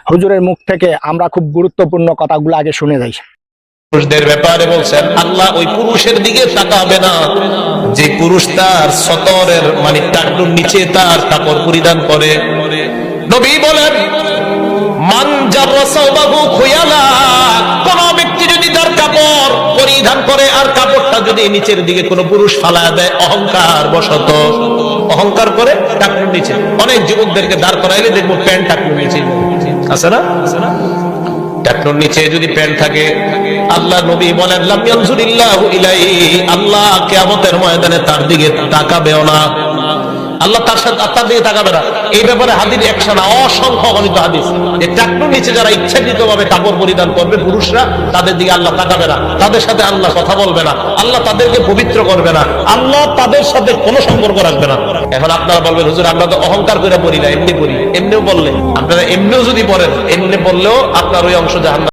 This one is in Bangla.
হুজুরের মুখ থেকে আমরা খুব গুরুত্বপূর্ণ কথাগুলো আগে শুনে যাই। পুরুষদের ব্যাপারে বলছেন আল্লাহ ওই পুরুষের দিকে তাকাবে না যে পুরুষ তার সতরের মানে টাকনুর নিচে তার কাপড় পরিধান করে। নবী বলেন মান জাররা সাওবাহু খুয়ালা, কোন ব্যক্তি যদি তার কাপড় পরিধান করে আর কাপড়টা যদি নিচের দিকে কোনো পুরুষ ফালায় দেয় অহংকার বশত, অহংকার করে টাকনুর নিচে। অনেক যুবকদেরকে দাঁড় করাইলে দেখবো প্যান্ট টাকনুর নিচে আছে না, টাকনুর নিচে যদি প্যান্ট থাকে, আল্লাহ নবী বলেন লাম ইয়ানজুরিল্লাহু ইলাইহি, আল্লাহ কিয়ামতের ময়দানে তার দিকে তাকাবেও না, আল্লাহ তার সাথে তার দিকে তাকাবে না। এই ব্যাপারে হাদিস একশো অসংখ্য গণিত হাদিস, যে টাকনুর নিচে যারা ইচ্ছাকৃতভাবে কাপড় পরিধান করবে পুরুষরা, তাদের দিকে আল্লাহ তাকাবে না, তাদের সাথে আল্লাহ কথা বলবে না, আল্লাহ তাদেরকে পবিত্র করবে না, আল্লাহ তাদের সাথে কোনো সম্পর্ক রাখবে না। এখন আপনারা বলবেন হুজুর আমরা তো অহংকার করে পড়ি না, এমনি পড়ি। এমনিও বললে আপনারা এমনিও যদি পড়েন, এমনি বললেও আপনার ওই অংশ জাহান্নাম।